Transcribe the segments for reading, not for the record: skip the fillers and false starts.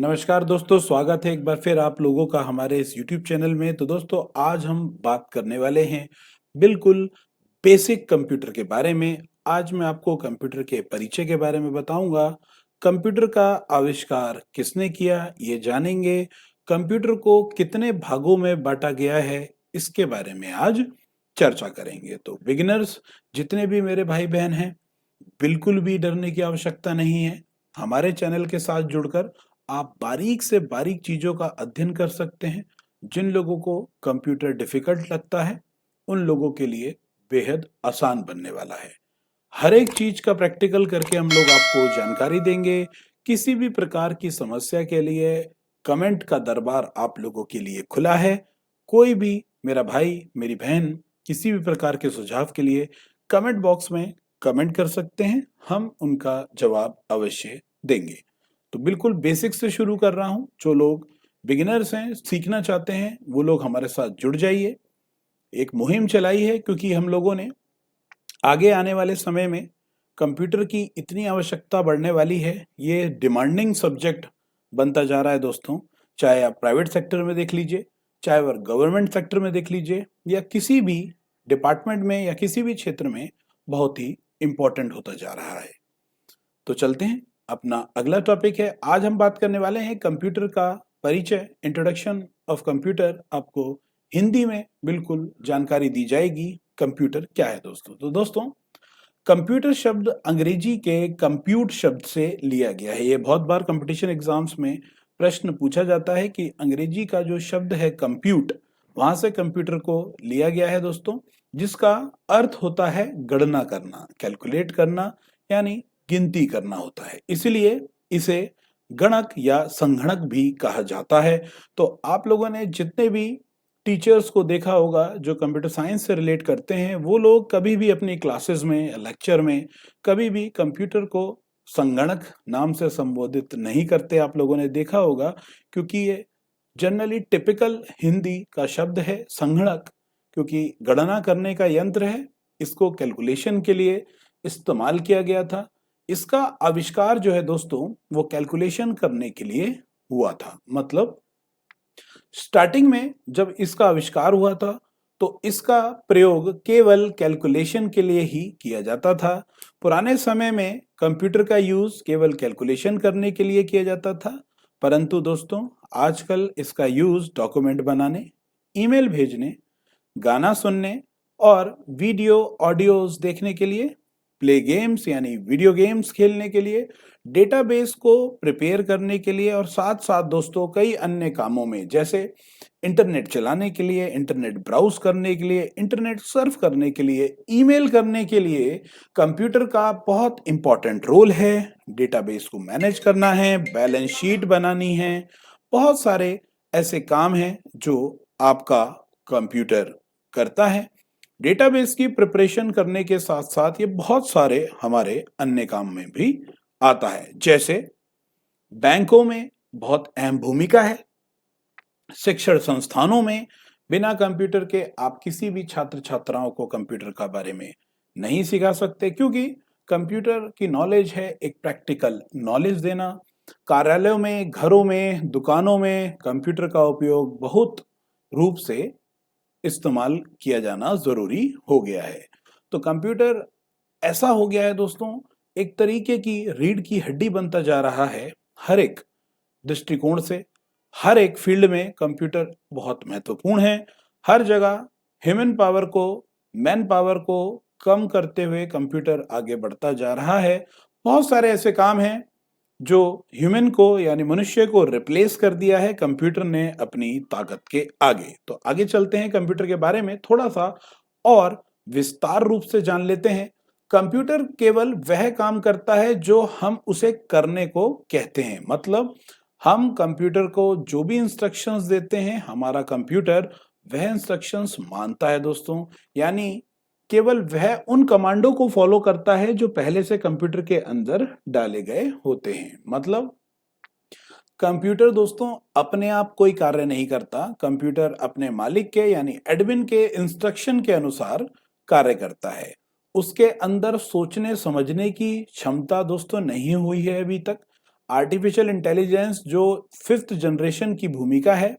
नमस्कार दोस्तों, स्वागत है एक बार फिर आप लोगों का हमारे इस YouTube चैनल में। तो दोस्तों आज हम बात करने वाले हैं बिल्कुल बेसिक कंप्यूटर के बारे में। आज मैं आपको कंप्यूटर के परिचय के बारे में बताऊंगा। कंप्यूटर का आविष्कार किसने किया ये जानेंगे। कंप्यूटर को कितने भागों में बांटा गया है इसके बारे में आज चर्चा करेंगे। तो बिगिनर्स जितने भी मेरे भाई बहन हैं, बिल्कुल भी डरने की आवश्यकता नहीं है। हमारे चैनल के साथ जुड़कर आप बारीक से बारीक चीजों का अध्ययन कर सकते हैं। जिन लोगों को कंप्यूटर डिफिकल्ट लगता है उन लोगों के लिए बेहद आसान बनने वाला है। हर एक चीज का प्रैक्टिकल करके हम लोग आपको जानकारी देंगे। किसी भी प्रकार की समस्या के लिए कमेंट का दरबार आप लोगों के लिए खुला है। कोई भी मेरा भाई मेरी बहन किसी भी प्रकार के सुझाव के लिए कमेंट बॉक्स में कमेंट कर सकते हैं, हम उनका जवाब अवश्य देंगे। तो बिल्कुल बेसिक से शुरू कर रहा हूं। जो लोग बिगिनर्स हैं, सीखना चाहते हैं, वो लोग हमारे साथ जुड़ जाइए। एक मुहिम चलाई है क्योंकि हम लोगों ने आगे आने वाले समय में कंप्यूटर की इतनी आवश्यकता बढ़ने वाली है। ये डिमांडिंग सब्जेक्ट बनता जा रहा है दोस्तों। चाहे आप प्राइवेट सेक्टर में देख लीजिए, चाहे वह गवर्नमेंट सेक्टर में देख लीजिए, या किसी भी डिपार्टमेंट में या किसी भी क्षेत्र में बहुत ही इंपॉर्टेंट होता जा रहा है। तो चलते हैं, अपना अगला टॉपिक है। आज हम बात करने वाले हैं कंप्यूटर का परिचय, इंट्रोडक्शन ऑफ कंप्यूटर। आपको हिंदी में बिल्कुल जानकारी दी जाएगी कंप्यूटर क्या है दोस्तों। तो दोस्तों कंप्यूटर शब्द अंग्रेजी के कंप्यूट शब्द से लिया गया है। ये बहुत बार कंपटीशन एग्जाम्स में प्रश्न पूछा जाता है कि अंग्रेजी का जो शब्द है कंप्यूट, वहां से कंप्यूटर को लिया गया है दोस्तों, जिसका अर्थ होता है गणना करना, कैलकुलेट करना, यानी गिनती करना होता है। इसलिए इसे गणक या संगणक भी कहा जाता है। तो आप लोगों ने जितने भी टीचर्स को देखा होगा जो कंप्यूटर साइंस से रिलेट करते हैं, वो लोग कभी भी अपनी क्लासेस में, लेक्चर में कभी भी कंप्यूटर को संगणक नाम से संबोधित नहीं करते। आप लोगों ने देखा होगा क्योंकि ये जनरली टिपिकल हिंदी का शब्द है संगणक, क्योंकि गणना करने का यंत्र है। इसको कैलकुलेशन के लिए इस्तेमाल किया गया था। इसका आविष्कार जो है दोस्तों वो कैलकुलेशन करने के लिए हुआ था। मतलब स्टार्टिंग में जब इसका आविष्कार हुआ था तो इसका प्रयोग केवल कैलकुलेशन के लिए ही किया जाता था। पुराने समय में कंप्यूटर का यूज केवल कैलकुलेशन करने के लिए किया जाता था, परंतु दोस्तों आजकल इसका यूज डॉक्यूमेंट बनाने, ईमेल भेजने, गाना सुनने और वीडियो ऑडियोज देखने के लिए, प्ले गेम्स यानी वीडियो गेम्स खेलने के लिए, डेटाबेस को प्रिपेयर करने के लिए, और साथ साथ दोस्तों कई अन्य कामों में, जैसे इंटरनेट चलाने के लिए, इंटरनेट ब्राउज करने के लिए, इंटरनेट सर्फ करने के लिए, ईमेल करने के लिए कंप्यूटर का बहुत इंपॉर्टेंट रोल है। डेटाबेस को मैनेज करना है, बैलेंस शीट बनानी है, बहुत सारे ऐसे काम हैं जो आपका कंप्यूटर करता है। डेटाबेस की प्रिपरेशन करने के साथ साथ ये बहुत सारे हमारे अन्य काम में भी आता है। जैसे बैंकों में बहुत अहम भूमिका है, शिक्षण संस्थानों में बिना कंप्यूटर के आप किसी भी छात्र छात्राओं को कंप्यूटर का बारे में नहीं सिखा सकते, क्योंकि कंप्यूटर की नॉलेज है एक प्रैक्टिकल नॉलेज देना। कार्यालयों में, घरों में, दुकानों में कंप्यूटर का उपयोग बहुत रूप से इस्तेमाल किया जाना जरूरी हो गया है। तो कंप्यूटर ऐसा हो गया है दोस्तों, एक तरीके की रीढ़ की हड्डी बनता जा रहा है। हर एक दृष्टिकोण से, हर एक फील्ड में कंप्यूटर बहुत महत्वपूर्ण है। हर जगह ह्यूमन पावर को, मैन पावर को कम करते हुए कंप्यूटर आगे बढ़ता जा रहा है। बहुत सारे ऐसे काम हैं जो ह्यूमन को यानी मनुष्य को रिप्लेस कर दिया है कंप्यूटर ने अपनी ताकत के आगे। तो आगे चलते हैं, कंप्यूटर के बारे में थोड़ा सा और विस्तार रूप से जान लेते हैं। कंप्यूटर केवल वह काम करता है जो हम उसे करने को कहते हैं। मतलब हम कंप्यूटर को जो भी इंस्ट्रक्शंस देते हैं, हमारा कंप्यूटर वह इंस्ट्रक्शंस मानता है दोस्तों। यानी केवल वह उन कमांडों को फॉलो करता है जो पहले से कंप्यूटर के अंदर डाले गए होते हैं। मतलब कंप्यूटर दोस्तों अपने आप कोई कार्य नहीं करता। कंप्यूटर अपने मालिक के यानी एडमिन के इंस्ट्रक्शन के अनुसार कार्य करता है। उसके अंदर सोचने समझने की क्षमता दोस्तों नहीं हुई है अभी तक। आर्टिफिशियल इंटेलिजेंस जो 5th जनरेशन की भूमिका है,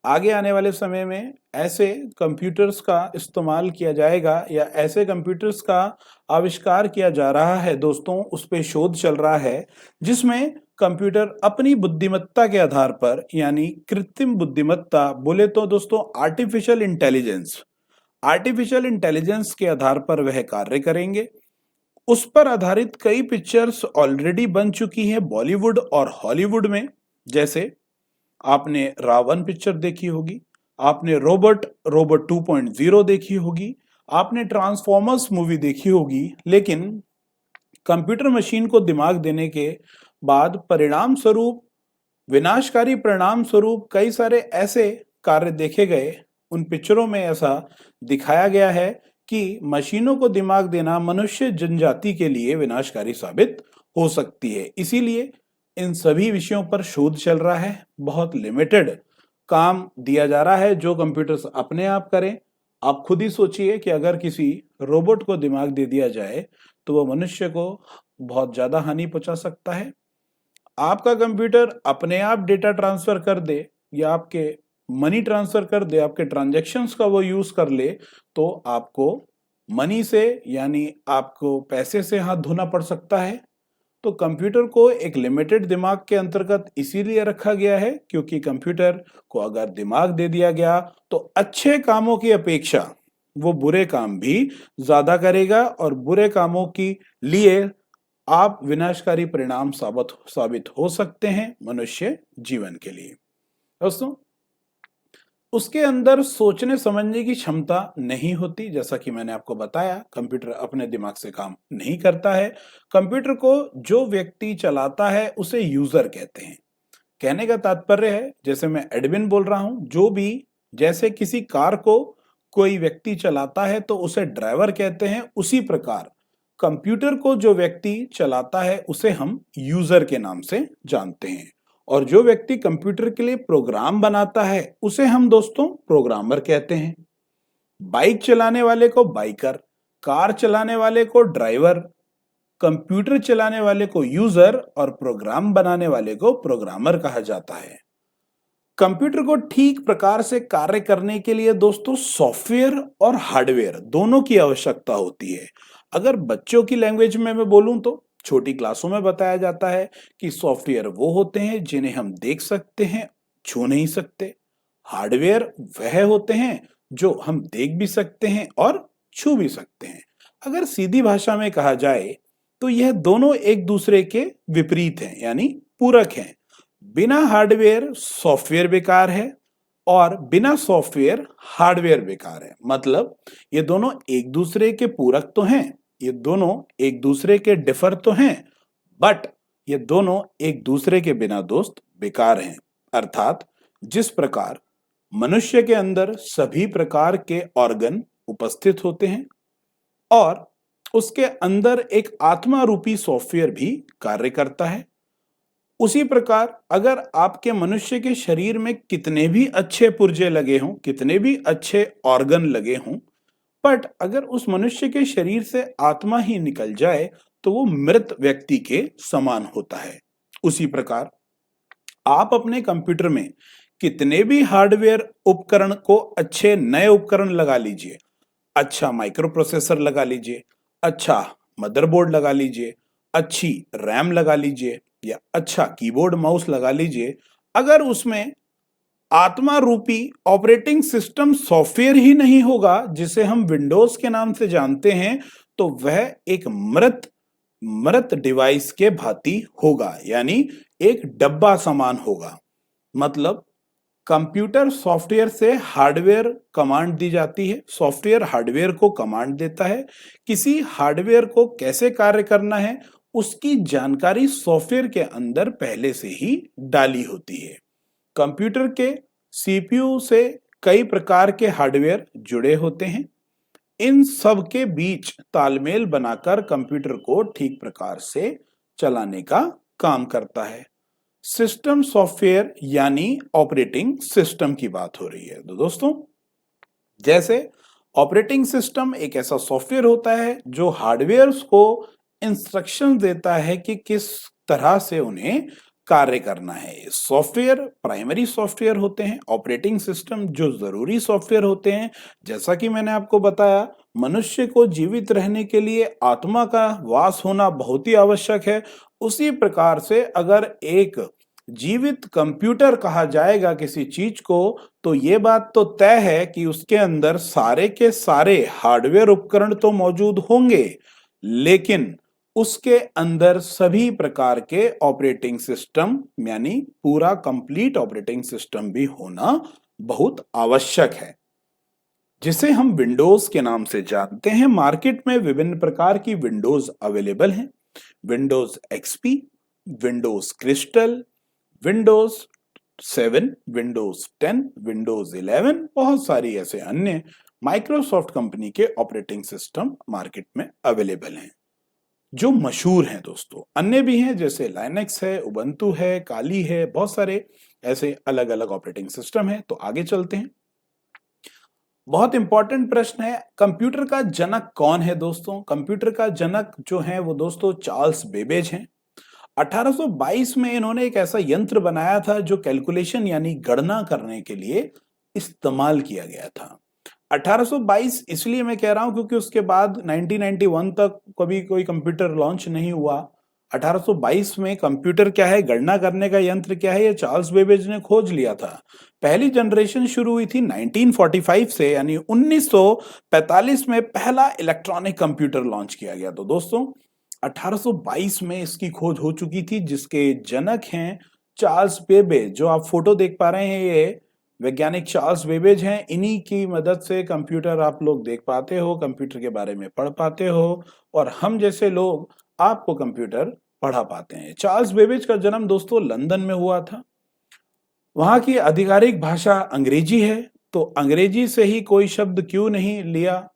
आगे आने वाले समय में ऐसे कंप्यूटर्स का इस्तेमाल किया जाएगा या ऐसे कंप्यूटर्स का आविष्कार किया जा रहा है दोस्तों, उस पे शोध चल रहा है, जिसमें कंप्यूटर अपनी बुद्धिमत्ता के आधार पर यानी कृत्रिम बुद्धिमत्ता बोले तो दोस्तों आर्टिफिशियल इंटेलिजेंस के आधार पर वह कार्य करेंगे। उस पर आधारित कई पिक्चर्स ऑलरेडी बन चुकी हैं बॉलीवुड और हॉलीवुड में। जैसे आपने रावण पिक्चर देखी होगी, आपने रोबोट 2.0 देखी होगी, आपने ट्रांसफॉर्मर्स मूवी देखी होगी। लेकिन कंप्यूटर मशीन को दिमाग देने के बाद परिणाम स्वरूप, विनाशकारी परिणाम स्वरूप कई सारे ऐसे कार्य देखे गए। उन पिक्चरों में ऐसा दिखाया गया है कि मशीनों को दिमाग देना मनुष्य जनजाति के लिए विनाशकारी साबित हो सकती है। इसीलिए इन सभी विषयों पर शोध चल रहा है। बहुत लिमिटेड काम दिया जा रहा है जो कंप्यूटर्स अपने आप करें। आप खुद ही सोचिए कि अगर किसी रोबोट को दिमाग दे दिया जाए तो वह मनुष्य को बहुत ज्यादा हानि पहुंचा सकता है। आपका कंप्यूटर अपने आप डेटा ट्रांसफर कर दे या आपके मनी ट्रांसफर कर दे, आपके ट्रांजैक्शंस का वो यूज कर ले, तो आपको मनी से यानी आपको पैसे से हाथ धोना पड़ सकता है। तो कंप्यूटर को एक लिमिटेड दिमाग के अंतर्गत इसीलिए रखा गया है क्योंकि कंप्यूटर को अगर दिमाग दे दिया गया तो अच्छे कामों की अपेक्षा वो बुरे काम भी ज्यादा करेगा और बुरे कामों की लिए आप विनाशकारी परिणाम साबित हो सकते हैं मनुष्य जीवन के लिए। दोस्तों, उसके अंदर सोचने समझने की क्षमता नहीं होती। जैसा कि मैंने आपको बताया, कंप्यूटर अपने दिमाग से काम नहीं करता है। कंप्यूटर को जो व्यक्ति चलाता है उसे यूजर कहते हैं। कहने का तात्पर्य है, जैसे मैं एडमिन बोल रहा हूं, जो भी जैसे किसी कार को कोई व्यक्ति चलाता है तो उसे ड्राइवर कहते हैं, उसी प्रकार कंप्यूटर को जो व्यक्ति चलाता है उसे हम यूजर के नाम से जानते हैं। और जो व्यक्ति कंप्यूटर के लिए प्रोग्राम बनाता है उसे हम दोस्तों प्रोग्रामर कहते हैं। बाइक चलाने वाले को बाइकर, कार चलाने वाले को ड्राइवर, कंप्यूटर चलाने वाले को यूजर और प्रोग्राम बनाने वाले को प्रोग्रामर कहा जाता है। कंप्यूटर को ठीक प्रकार से कार्य करने के लिए दोस्तों सॉफ्टवेयर और हार्डवेयर दोनों की आवश्यकता होती है। अगर बच्चों की लैंग्वेज में मैं बोलूं तो छोटी क्लासों में बताया जाता है कि सॉफ्टवेयर वो होते हैं जिन्हें हम देख सकते हैं, छू नहीं सकते। हार्डवेयर वह होते हैं जो हम देख भी सकते हैं और छू भी सकते हैं। अगर सीधी भाषा में कहा जाए तो यह दोनों एक दूसरे के विपरीत हैं, यानी पूरक हैं। बिना हार्डवेयर सॉफ्टवेयर बेकार है और बिना सॉफ्टवेयर हार्डवेयर बेकार है। मतलब ये दोनों एक दूसरे के पूरक तो हैं, ये दोनों एक दूसरे के डिफर तो हैं, बट ये दोनों एक दूसरे के बिना दोस्त बेकार हैं। अर्थात जिस प्रकार मनुष्य के अंदर सभी प्रकार के ऑर्गन उपस्थित होते हैं और उसके अंदर एक आत्मा रूपी सॉफ्टवेयर भी कार्य करता है, उसी प्रकार अगर आपके मनुष्य के शरीर में कितने भी अच्छे पुर्जे लगे हों, कितने भी अच्छे ऑर्गन लगे हों, बट अगर उस मनुष्य के शरीर से आत्मा ही निकल जाए तो वो मृत व्यक्ति के समान होता है। उसी प्रकार आप अपने कंप्यूटर में कितने भी हार्डवेयर उपकरण को, अच्छे नए उपकरण लगा लीजिए, अच्छा माइक्रो प्रोसेसर लगा लीजिए, अच्छा मदरबोर्ड लगा लीजिए, अच्छी रैम लगा लीजिए या अच्छा कीबोर्ड माउस लगा लीजिए, अगर उसमें आत्मा रूपी ऑपरेटिंग सिस्टम सॉफ्टवेयर ही नहीं होगा जिसे हम विंडोज के नाम से जानते हैं, तो वह एक मृत डिवाइस के भांति होगा, यानी एक डब्बा समान होगा। मतलब कंप्यूटर सॉफ्टवेयर से हार्डवेयर कमांड दी जाती है, सॉफ्टवेयर हार्डवेयर को कमांड देता है। किसी हार्डवेयर को कैसे कार्य करना है उसकी जानकारी सॉफ्टवेयर के अंदर पहले से ही डाली होती है। कंप्यूटर के सीपीयू से कई प्रकार के हार्डवेयर जुड़े होते हैं। इन सब के बीच तालमेल बनाकर कंप्यूटर को ठीक प्रकार से चलाने का काम करता है। सिस्टम सॉफ्टवेयर यानी ऑपरेटिंग सिस्टम की बात हो रही है। तो दोस्तों, जैसे ऑपरेटिंग सिस्टम एक ऐसा सॉफ्टवेयर होता है जो हार्डवेयर को इंस्ट्रक्शन देता है कि किस तरह से उन्हें कार्य करना है। सॉफ्टवेयर प्राइमरी सॉफ्टवेयर होते हैं, ऑपरेटिंग सिस्टम जो ज़रूरी सॉफ्टवेयर होते हैं। जैसा कि मैंने आपको बताया, मनुष्य को जीवित रहने के लिए आत्मा का वास होना बहुत ही आवश्यक है। उसी प्रकार से अगर एक जीवित कंप्यूटर कहा जाएगा किसी चीज को, तो ये बात तो तय है कि उसके अंदर सारे के सारे हार्डवेयर उपकरण तो मौजूद होंगे, लेकिन उसके अंदर सभी प्रकार के ऑपरेटिंग सिस्टम यानी पूरा कंप्लीट ऑपरेटिंग सिस्टम भी होना बहुत आवश्यक है, जिसे हम विंडोज के नाम से जानते हैं। मार्केट में विभिन्न प्रकार की विंडोज अवेलेबल हैं। Windows XP, Windows crystal, Windows 7, Windows 10, Windows 11, बहुत सारी ऐसे अन्य माइक्रोसॉफ्ट कंपनी के ऑपरेटिंग सिस्टम मार्केट में अवेलेबल हैं, जो मशहूर हैं दोस्तों। अन्य भी हैं जैसे लाइनेक्स है, उबंटू है, काली है, बहुत सारे ऐसे अलग अलग ऑपरेटिंग सिस्टम हैं। तो आगे चलते हैं। बहुत इंपॉर्टेंट प्रश्न है, कंप्यूटर का जनक कौन है दोस्तों? कंप्यूटर का जनक जो है वो दोस्तों चार्ल्स बेबेज हैं। 1822 में इन्होंने एक ऐसा यंत्र बनाया था जो कैलकुलेशन यानी गणना करने के लिए इस्तेमाल किया गया था। 1822 इसलिए मैं कह रहा हूं क्योंकि उसके बाद 1991 तक कभी कोई कंप्यूटर लॉन्च नहीं हुआ। 1822 में कंप्यूटर क्या है, गणना करने का यंत्र क्या है, ये चार्ल्स बेबेज ने खोज लिया था। पहली जनरेशन शुरू हुई थी 1945 से, यानी 1945 में पहला इलेक्ट्रॉनिक कंप्यूटर लॉन्च किया गया। तो दोस्तों 1822 में इसकी खोज हो चुकी थी, जिसके जनक हैं चार्ल्स बेबेज। जो आप फोटो देख पा रहे हैं ये वैज्ञानिक चार्ल्स बेबेज हैं। इन्हीं की मदद से कंप्यूटर आप लोग देख पाते हो, कंप्यूटर के बारे में पढ़ पाते हो, और हम जैसे लोग आपको कंप्यूटर पढ़ा पाते हैं। चार्ल्स बेबेज का जन्म दोस्तों लंदन में हुआ था। वहां की आधिकारिक भाषा अंग्रेजी है, तो अंग्रेजी से ही कोई शब्द क्यों नहीं लिया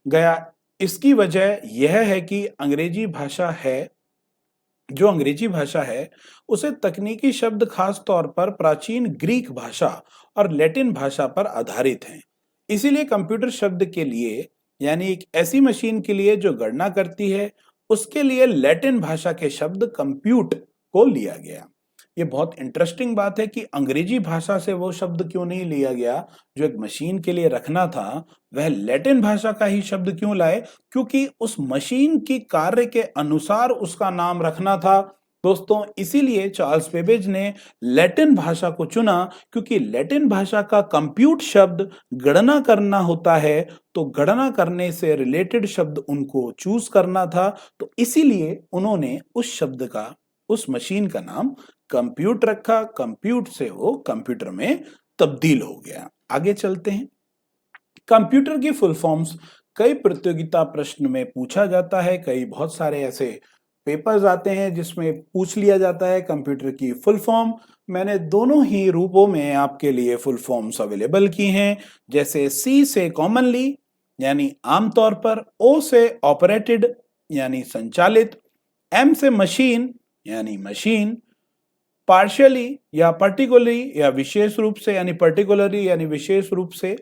गया? इसकी वजह यह है कि अंग्रेजी भाषा है उसे तकनीकी शब्द खास तौर पर प्राचीन ग्रीक भाषा और लैटिन भाषा पर आधारित हैं। इसीलिए कंप्यूटर शब्द के लिए यानी एक ऐसी मशीन के लिए जो गणना करती है, उसके लिए लैटिन भाषा के शब्द कंप्यूट को लिया गया। ये बहुत इंटरेस्टिंग बात है कि अंग्रेजी भाषा से वो शब्द क्यों नहीं लिया गया जो एक मशीन के लिए रखना था, वह लैटिन भाषा का ही शब्द क्यों लाए? क्योंकि उस मशीन की कार्य के अनुसार उसका नाम रखना था दोस्तों। इसीलिए चार्ल्स बेबेज ने लैटिन भाषा को चुना, क्योंकि लैटिन भाषा का कंप्यूट शब्द गणना करना होता है, तो गणना करने से रिलेटेड शब्द उनको चूज करना था। तो इसीलिए उन्होंने उस मशीन का नाम कंप्यूट रखा। कंप्यूट से वो कंप्यूटर में तब्दील हो गया। आगे चलते हैं। कंप्यूटर की फुल फॉर्म्स कई प्रतियोगिता प्रश्न में पूछा जाता है। कई बहुत सारे ऐसे पेपर्स आते हैं जिसमें पूछ लिया जाता है कंप्यूटर की फुल फॉर्म। मैंने दोनों ही रूपों में आपके लिए फुल फॉर्म्स अवेलेबल की हैं। जैसे सी से कॉमनली यानी आमतौर पर, ओ से ऑपरेटेड यानी संचालित, एम से मशीन यानी मशीन, पार्शियली या पर्टिकुलरली या विशेष रूप से यानी पर्टिकुलरली यानी विशेष रूप से,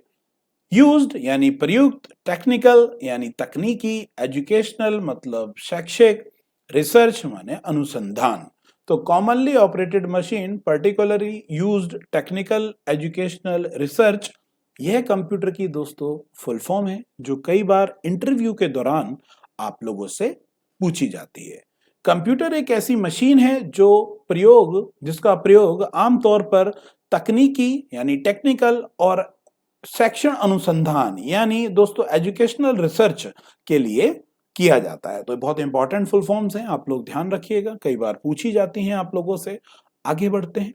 यूज्ड यानी प्रयुक्त, टेक्निकल यानी तकनीकी, एजुकेशनल मतलब शैक्षिक, रिसर्च माने अनुसंधान। तो commonly operated machine, particularly used, technical, educational, research, यह कंप्यूटर की दोस्तों फुल फॉर्म है जो कई बार इंटरव्यू के दौरान आप लोगों से पूछी जाती है। कंप्यूटर एक ऐसी मशीन है जिसका प्रयोग आमतौर पर तकनीकी यानी टेक्निकल और सेक्शन अनुसंधान यानी दोस्तों एजुकेशनल रिसर्च के लिए किया जाता है। तो बहुत इंपॉर्टेंट फुल फॉर्म्स हैं, आप लोग ध्यान रखिएगा, कई बार पूछी जाती हैं आप लोगों से। आगे बढ़ते हैं।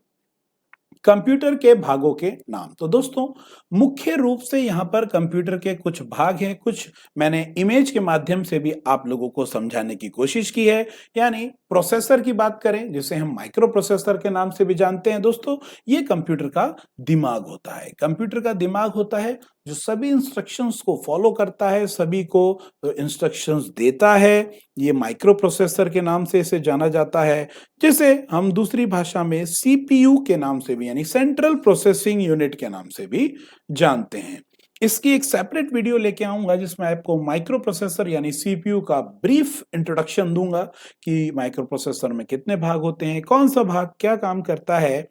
कंप्यूटर के भागों के नाम। तो दोस्तों मुख्य रूप से यहाँ पर कंप्यूटर के कुछ भाग हैं, कुछ मैंने इमेज के माध्यम से भी आप लोगों को समझाने की कोशिश की है। यानी प्रोसेसर की बात करें, जिसे हम माइक्रो प्रोसेसर के नाम से भी जानते हैं दोस्तों, ये कंप्यूटर का दिमाग होता है। कंप्यूटर का दिमाग होता है जो सभी इंस्ट्रक्शंस को फॉलो करता है, सभी को इंस्ट्रक्शंस देता है। ये माइक्रो प्रोसेसर के नाम से इसे जाना जाता है, जिसे हम दूसरी भाषा में सीपीयू के नाम से भी यानी सेंट्रल प्रोसेसिंग यूनिट के नाम से भी जानते हैं। इसकी एक सेपरेट वीडियो लेके आऊंगा जिसमें आपको माइक्रो प्रोसेसर यानी सीपीयू का ब्रीफ इंट्रोडक्शन दूंगा कि माइक्रो प्रोसेसर में कितने भाग होते हैं, कौन सा भाग क्या काम करता है।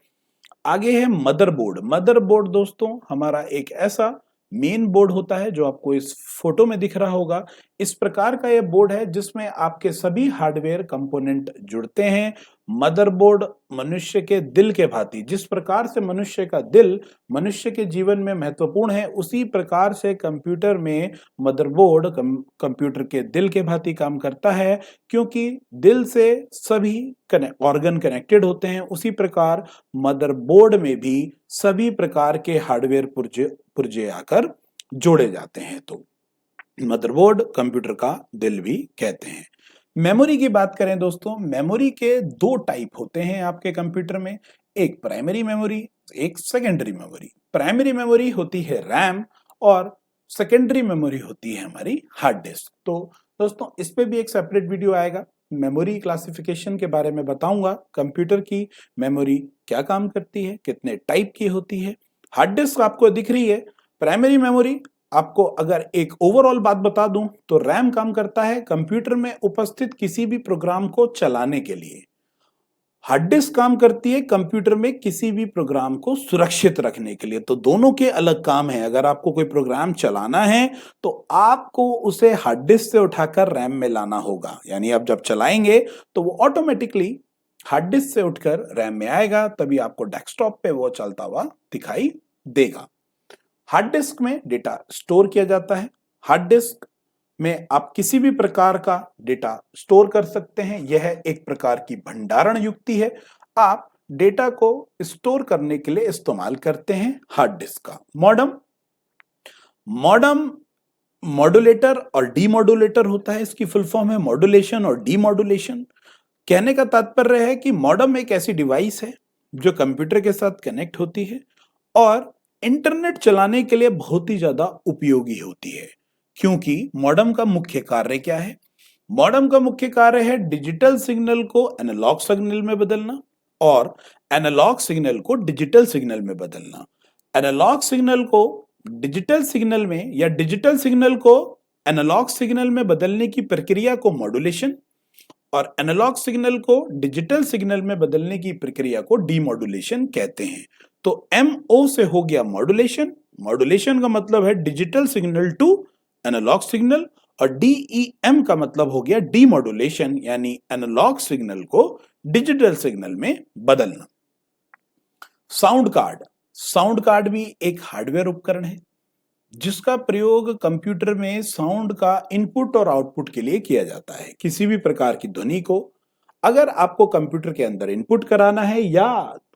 आगे है मदरबोर्ड। मदरबोर्ड दोस्तों हमारा एक ऐसा मेन बोर्ड होता है जो आपको इस फोटो में दिख रहा होगा। इस प्रकार का यह बोर्ड है जिसमें आपके सभी हार्डवेयर कंपोनेंट जुड़ते हैं। मदरबोर्ड मनुष्य के दिल के भांति, जिस प्रकार से मनुष्य का दिल मनुष्य के जीवन में महत्वपूर्ण है, उसी प्रकार से कंप्यूटर में मदरबोर्ड कंप्यूटर के दिल के भांति काम करता है। क्योंकि दिल से सभी ऑर्गन कनेक्टेड होते हैं, उसी प्रकार मदरबोर्ड में भी सभी प्रकार के हार्डवेयर पुर्जे आकर जोड़े जाते हैं। तो मदरबोर्ड कंप्यूटर का दिल भी कहते हैं। मेमोरी की बात करें दोस्तों, मेमोरी के दो टाइप होते हैं आपके कंप्यूटर में, एक प्राइमरी मेमोरी, एक सेकेंडरी मेमोरी। प्राइमरी मेमोरी होती है रैम और सेकेंडरी मेमोरी होती है हमारी हार्ड डिस्क। तो दोस्तों इस पे भी एक सेपरेट वीडियो आएगा, मेमोरी क्लासिफिकेशन के बारे में बताऊंगा, कंप्यूटर की मेमोरी क्या काम करती है, कितने टाइप की होती है। हार्ड डिस्क आपको दिख रही है। प्राइमरी मेमोरी, आपको अगर एक ओवरऑल बात बता दूं तो रैम काम करता है कंप्यूटर में उपस्थित किसी भी प्रोग्राम को चलाने के लिए। हार्ड डिस्क काम करती है कंप्यूटर में किसी भी प्रोग्राम को सुरक्षित रखने के लिए। तो दोनों के अलग काम है। अगर आपको कोई प्रोग्राम चलाना है तो आपको उसे हार्ड डिस्क से उठाकर रैम में लाना होगा, यानी आप जब चलाएंगे तो वो ऑटोमेटिकली हार्ड डिस्क से उठकर रैम में आएगा, तभी आपको डेस्कटॉप पे वो चलता हुआ दिखाई देगा। हार्ड डिस्क में डेटा स्टोर किया जाता है। हार्ड डिस्क में आप किसी भी प्रकार का डेटा स्टोर कर सकते हैं। यह एक प्रकार की भंडारण युक्ति है। आप डेटा को स्टोर करने के लिए इस्तेमाल करते हैं हार्ड डिस्क का। मॉडम, मॉड्यूलेटर और डीमॉड्यूलेटर होता है। इसकी फुल फॉर्म है मॉड्यूलेशन और डीमॉड्यूलेशन। कहने का तात्पर्य है कि मॉडम एक ऐसी डिवाइस है जो कंप्यूटर के साथ कनेक्ट होती है और इंटरनेट चलाने के लिए बहुत ही ज्यादा उपयोगी होती है। क्योंकि मॉडम का मुख्य कार्य क्या है? मॉडम का मुख्य कार्य है डिजिटल सिग्नल को एनालॉग सिग्नल में बदलना और एनालॉग सिग्नल को डिजिटल सिग्नल में बदलना। एनालॉग सिग्नल को डिजिटल सिग्नल में या डिजिटल सिग्नल को एनालॉग सिग्नल में बदलने की प्रक्रिया को मॉड्यूलेशन और एनालॉग सिग्नल को डिजिटल सिग्नल में बदलने की प्रक्रिया को डीमॉड्यूलेशन कहते हैं। तो MO से हो गया मॉड्यूलेशन। मॉड्यूलेशन का मतलब है digital signal to analog signal और DEM का मतलब हो गया डीमॉड्यूलेशन, यानी एनालॉग सिग्नल को डिजिटल सिग्नल में बदलना। साउंड कार्ड, साउंड कार्ड भी एक हार्डवेयर उपकरण है जिसका प्रयोग कंप्यूटर में साउंड का इनपुट और आउटपुट के लिए किया जाता है। किसी भी प्रकार की ध्वनि को अगर आपको कंप्यूटर के अंदर इनपुट कराना है या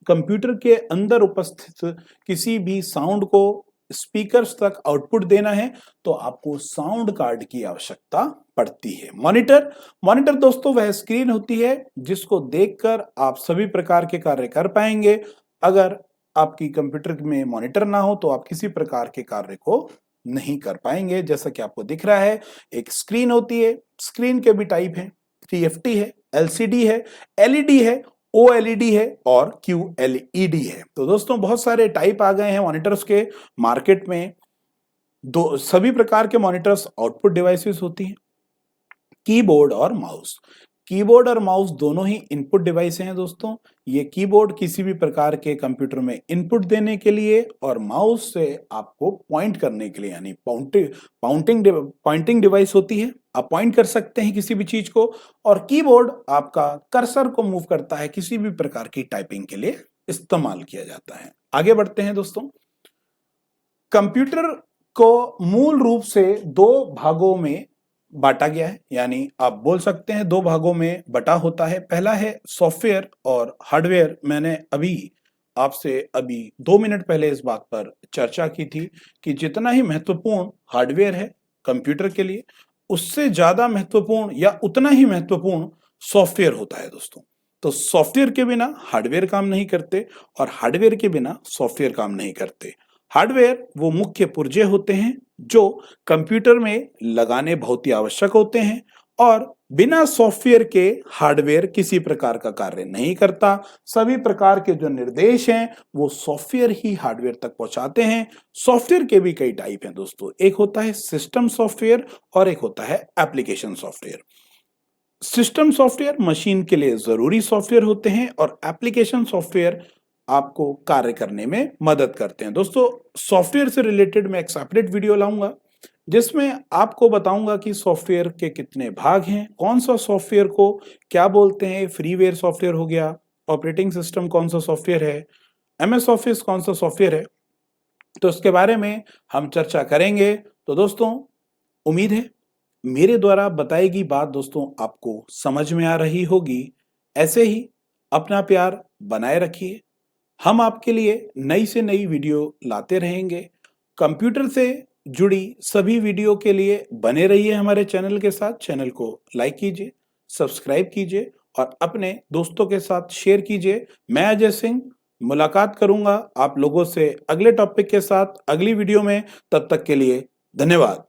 कंप्यूटर के अंदर उपस्थित किसी भी साउंड को स्पीकर्स तक आउटपुट देना है तो आपको साउंड कार्ड की आवश्यकता पड़ती है। मॉनिटर, मॉनिटर दोस्तों वह स्क्रीन होती है जिसको देखकर आप सभी प्रकार के कार्य कर पाएंगे। अगर आपकी कंप्यूटर में मॉनिटर ना हो तो आप किसी प्रकार के कार्य को नहीं कर पाएंगे। जैसा कि आपको दिख रहा है, एक स्क्रीन होती है, स्क्रीन के भी टाइप हैं, TFT है, LCD है, LED है, OLED है और QLED है। तो दोस्तों बहुत सारे टाइप आ गए हैं मॉनिटर्स के मार्केट में। दो सभी प्रकार के मॉनिटर्स आउटपुट डिवाइसेस होती हैं। कीबोर्ड और माउस, कीबोर्ड और माउस दोनों ही इनपुट डिवाइस हैं दोस्तों। ये कीबोर्ड किसी भी प्रकार के कंप्यूटर में इनपुट देने के लिए और माउस से आपको पॉइंट करने के लिए, यानी पॉइंटिंग डिवाइस होती है। आप पॉइंट कर सकते हैं किसी भी चीज को और कीबोर्ड आपका कर्सर को मूव करता है, किसी भी प्रकार की टाइपिंग के लिए इस्तेमाल किया जाता है। आगे बढ़ते हैं दोस्तों। कंप्यूटर को मूल रूप से दो भागों में बांटा गया है, यानी आप बोल सकते हैं दो भागों में बटा होता है। पहला है सॉफ्टवेयर और हार्डवेयर। मैंने आपसे 2 मिनट पहले इस बात पर चर्चा की थी कि जितना ही महत्वपूर्ण हार्डवेयर है कंप्यूटर के लिए, उससे ज्यादा महत्वपूर्ण या उतना ही महत्वपूर्ण सॉफ्टवेयर होता है दोस्तों। तो सॉफ्टवेयर के बिना हार्डवेयर काम नहीं करते और हार्डवेयर के बिना सॉफ्टवेयर काम नहीं करते। हार्डवेयर वो मुख्य पुर्जे होते हैं जो कंप्यूटर में लगाने बहुत ही आवश्यक होते हैं और बिना सॉफ्टवेयर के हार्डवेयर किसी प्रकार का कार्य नहीं करता। सभी प्रकार के जो निर्देश हैं वो सॉफ्टवेयर ही हार्डवेयर तक पहुंचाते हैं। सॉफ्टवेयर के भी कई टाइप हैं दोस्तों, एक होता है सिस्टम सॉफ्टवेयर और एक होता है application software. System software machine के लिए जरूरी सॉफ्टवेयर होते हैं और एप्लीकेशन सॉफ्टवेयर आपको कार्य करने में मदद करते हैं। दोस्तों, सॉफ्टवेयर से रिलेटेड मैं एक सेपरेट वीडियो लाऊंगा जिसमें आपको बताऊंगा कि सॉफ्टवेयर के कितने भाग हैं, कौन सा सॉफ्टवेयर को क्या बोलते हैं। फ्रीवेयर सॉफ्टवेयर हो गया, ऑपरेटिंग सिस्टम कौन सा सॉफ्टवेयर है, एमएस ऑफिस कौन सा सॉफ्टवेयर है, तो इसके बारे में हम चर्चा करेंगे। तो दोस्तों, उम्मीद है मेरे द्वारा बताई गई बात दोस्तों आपको समझ में आ रही होगी। ऐसे ही अपना प्यार बनाए रखिए। हम आपके लिए नई से नई वीडियो लाते रहेंगे। कंप्यूटर से जुड़ी सभी वीडियो के लिए बने रहिए हमारे चैनल के साथ। चैनल को लाइक कीजिए, सब्सक्राइब कीजिए और अपने दोस्तों के साथ शेयर कीजिए। मैं अजय सिंह मुलाकात करूंगा आप लोगों से अगले टॉपिक के साथ अगली वीडियो में। तब तक के लिए धन्यवाद।